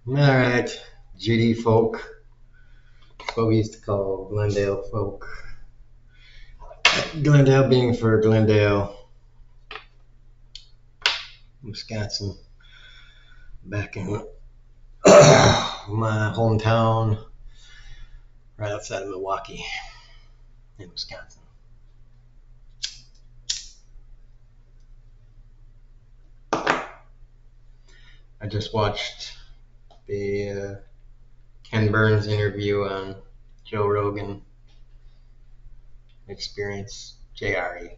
All right, GD folk. That's what we used to call Glendale folk. Glendale being for Glendale, Wisconsin. Back in my hometown, right outside of Milwaukee, in Wisconsin. I just watched the Ken Burns interview on Joe Rogan Experience, JRE.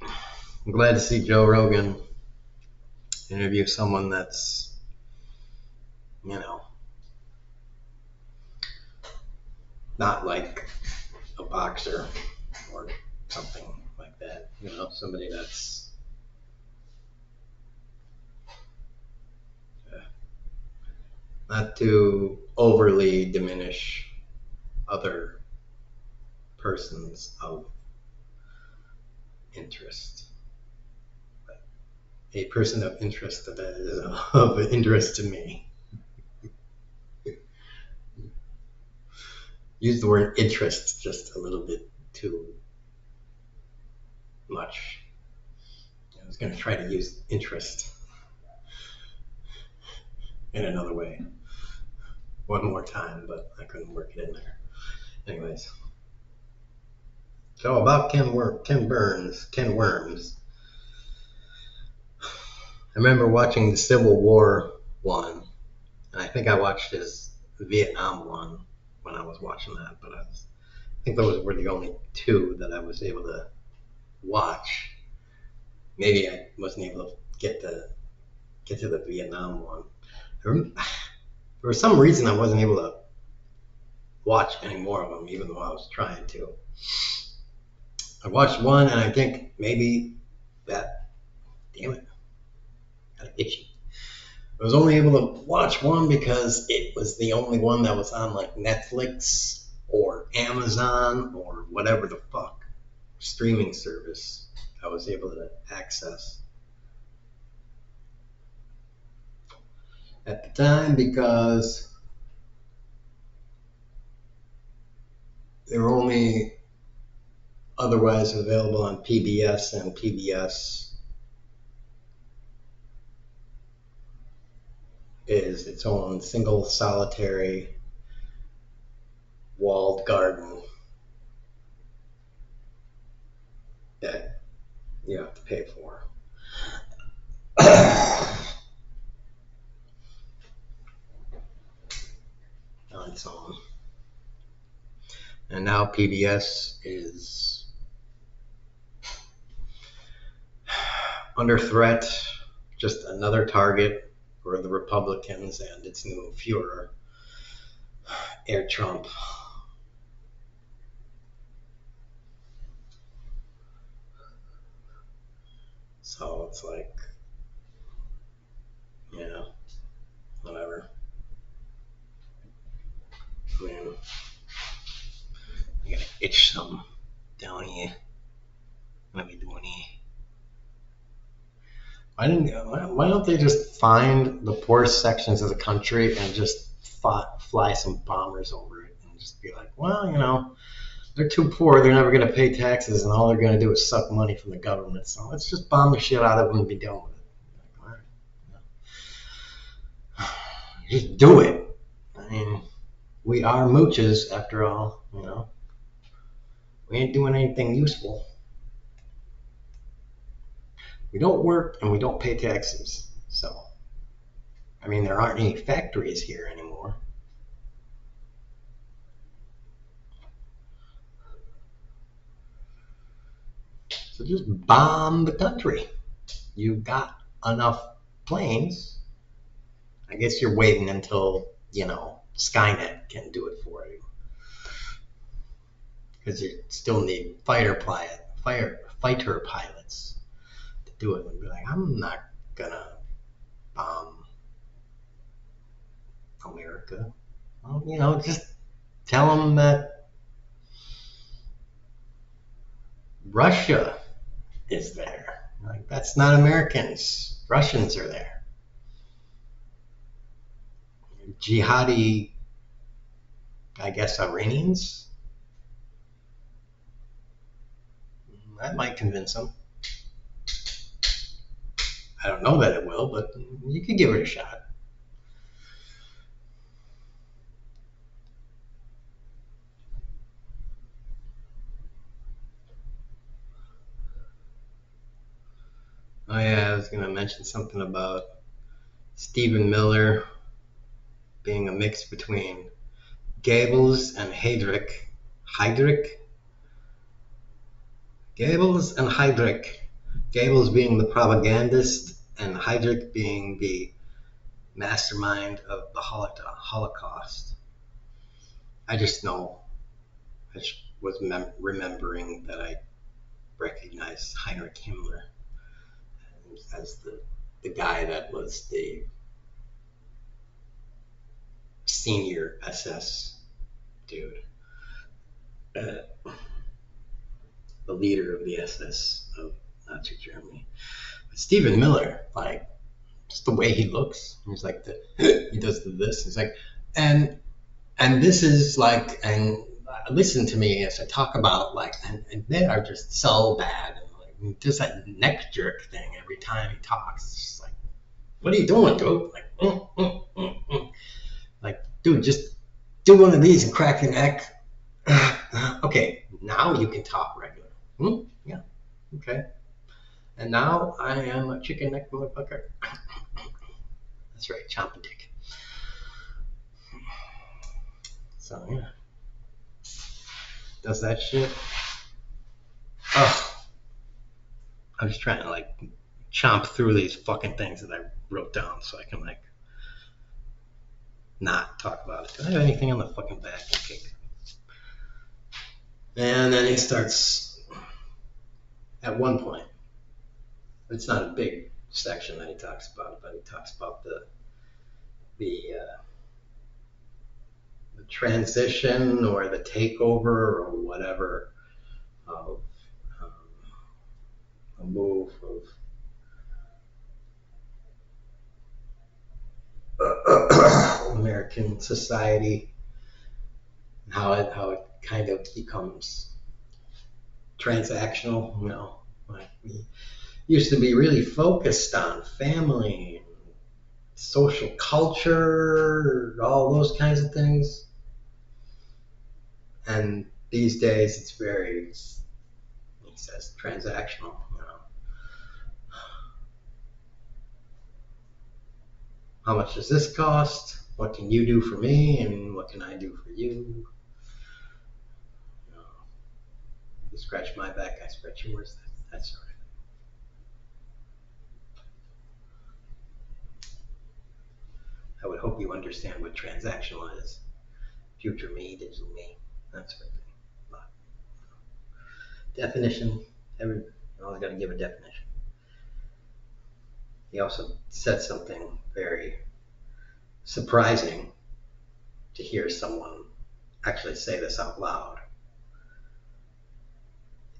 I'm glad to see Joe Rogan interview someone that's, you know, not like a boxer or something like that. Somebody that's not to overly diminish other persons of interest. But a person of interest that is of interest to me. Use the word interest just a little bit too much. I was going to try to use interest in another way one more time, but I couldn't work it in there. Anyways, so about Ken Burns, Ken Worms. I remember watching the Civil War one, and I think I watched his Vietnam one when I was watching that, but I think those were the only two that I was able to watch. Maybe I wasn't able to get to the Vietnam one. For some reason, I wasn't able to watch any more of them, even though I was trying to. I watched one, and I think maybe that, damn it, got itchy. I was only able to watch one because it was the only one that was on like Netflix or Amazon or whatever the fuck streaming service I was able to access at the time, because they were only otherwise available on PBS, and PBS is its own single solitary walled garden that you have to pay for. On its own. And now PBS is under threat, just another target for the Republicans and its new Führer, Air Trump. So it's like, whatever. I mean, I gotta itch something down here. What am I doing here? Why don't they just find the poorest sections of the country and just fly some bombers over it and just be like, well, they're too poor, they're never going to pay taxes, and all they're going to do is suck money from the government. So let's just bomb the shit out of them and be done with it. Like, all right, just do it. I mean, we are mooches after all. We ain't doing anything useful. We don't work and we don't pay taxes. So, I mean, there aren't any factories here anymore. So just bomb the country. You've got enough planes. I guess you're waiting until, Skynet can do it for you. Because you still need fighter pilots to do it. And be like, I'm not gonna bomb America. Well, just tell them that Russia is there. Like, that's not Americans. Russians are there. jihadi, I guess, Iranians. That might convince him. I don't know that it will, but you could give it a shot. Oh yeah, I was going to mention something about Stephen Miller being a mix between Goebbels and Heydrich. Heydrich? Goebbels and Heydrich. Goebbels being the propagandist and Heydrich being the mastermind of the Holocaust. I just know, I just was remembering that I recognized Heinrich Himmler as the guy that was the senior SS dude, the leader of the SS of Nazi Germany. But Stephen Miller, like, just the way he looks, he's like he does this. He's like, and this is like, and listen to me as I talk about like, and they are just so bad. And like, just that neck jerk thing every time he talks. It's just like, what are you doing, dude? Like, like, dude, just do one of these and crack your neck. Okay, now you can talk regular. Yeah, okay. And now I am a chicken neck motherfucker. That's right, chomp a dick. So yeah, does that shit. Oh, I'm just trying to like chomp through these fucking things that I wrote down so I can like not talk about it. Do I have anything on the fucking back? Okay. And then he starts at one point. It's not a big section that he talks about, but he talks about the transition or the takeover or whatever of a move of American society, how it kind of becomes transactional. You know, like we used to be really focused on family and social culture, all those kinds of things. And these days it's very, he says, transactional. You know, how much does this cost? What can you do for me? And what can I do for you? You know, you scratch my back, I scratch yours. That sort of thing. I would hope you understand what transactional is. Future me, digital me, that sort of thing. But definition, you always got to give a definition. He also said something very surprising to hear someone actually say this out loud.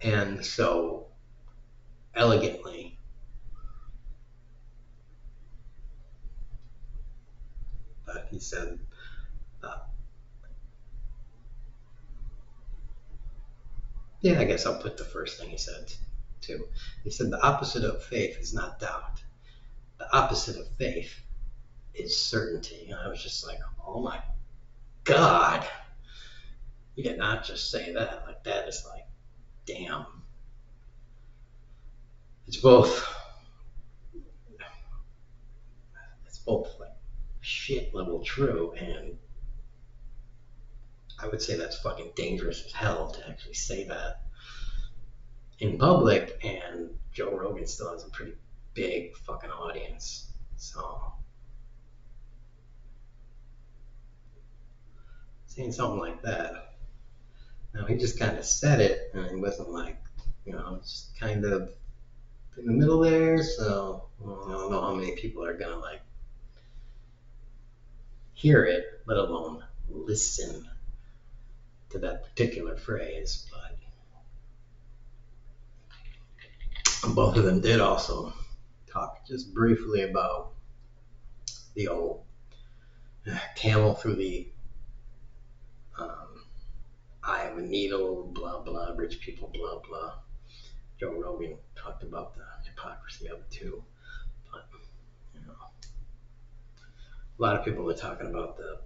And so elegantly. But he said, yeah, I guess I'll put the first thing he said too. He said, the opposite of faith is not doubt. The opposite of faith is certainty. And I was just like, oh my God. You did not just say that. Like, that is like, damn. It's both like shit level true, and I would say that's fucking dangerous as hell to actually say that in public, and Joe Rogan still has a pretty big fucking audience. So saying something like that. Now he just kind of said it, and it wasn't like, you know, just kind of in the middle there. So I don't know how many people are gonna like hear it, let alone listen to that particular phrase. But both of them did also talk just briefly about the old camel through the eye of a needle, blah, blah, rich people, blah, blah. Joe Rogan talked about the hypocrisy of it too. But, you know, a lot of people were talking about the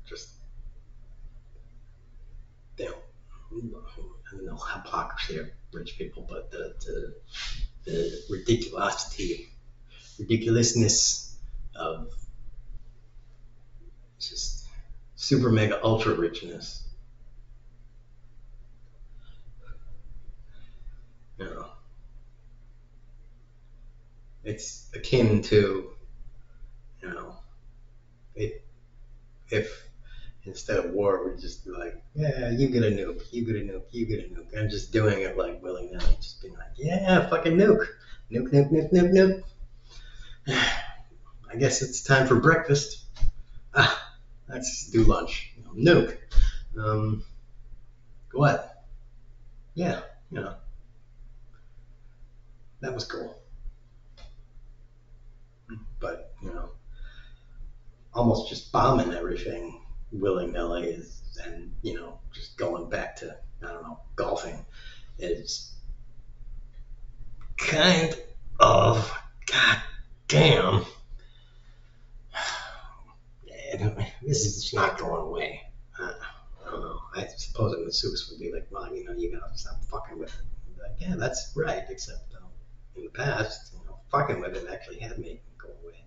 just, you know, I don't know, hypocrisy of rich people, but the ridiculousness of just super mega ultra richness. You know, it's akin to, you know, it, if instead of war, we're just like, yeah, you get a nuke, you get a nuke, you get a nuke. I'm just doing it like willy nilly, just being like, yeah, fucking nuke, nuke, nuke, nuke, nuke, nuke. I guess it's time for breakfast. Let's do lunch. Nuke. What? Yeah, you know, that was cool. But, you know, almost just bombing everything willy nilly is, and, you know, just going back to, I don't know, golfing is kind of, god damn, this is just not going away. I don't know. I suppose a masseuse would be like, well, you know, you gotta stop fucking with it. Like, yeah, that's right, except in the past, you know, fucking with it actually had made it go away.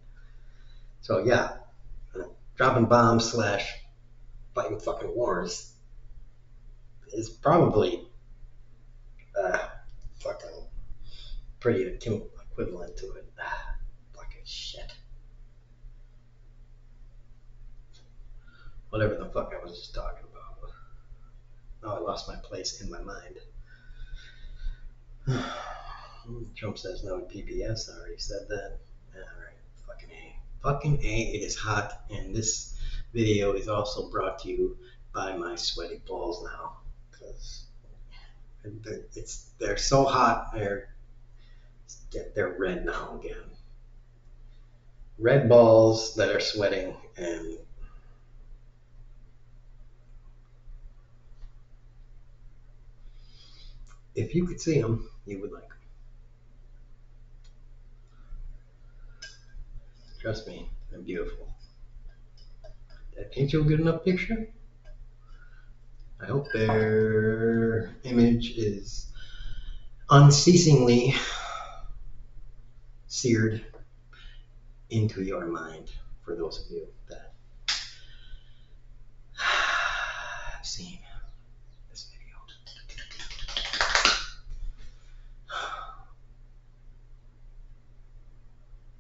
So yeah, dropping bombs slash fighting fucking wars is probably fucking pretty equivalent to it. Fucking shit. Whatever the fuck I was just talking about. Oh, I lost my place in my mind. Trump says no PBS. I already said that. Alright, fucking A. Fucking A, it is hot, and this video is also brought to you by my sweaty balls now. Because they're so hot, they're red now again. Red balls that are sweating, and if you could see them, you would like them. Trust me, they're beautiful. Did I paint you a good enough picture? I hope their image is unceasingly seared into your mind for those of you that have seen this video.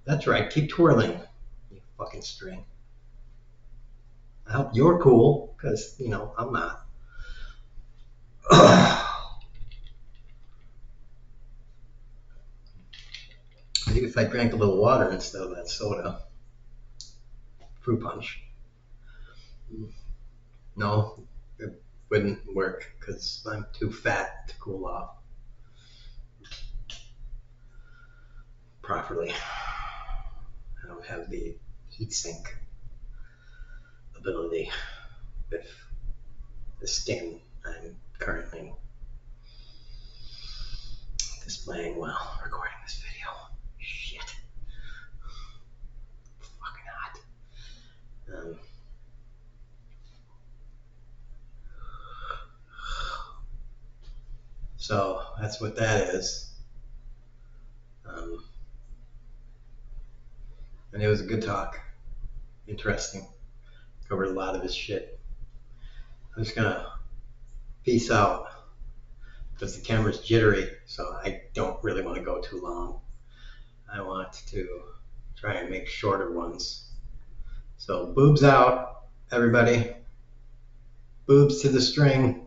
That's right, keep twirling, you fucking string. I hope you're cool, because, you know, I'm not. Maybe if I drank a little water instead of that soda. Fruit punch. No, it wouldn't work because I'm too fat to cool off properly. I don't have the heat sink ability with the skin I'm currently displaying while recording this video. Shit. Fucking hot. So that's what that is. And it was a good talk. Interesting. Covered a lot of his shit. I'm just gonna peace out because the camera's jittery, so I don't really want to go too long. I want to try and make shorter ones. So boobs out, everybody. Boobs to the string.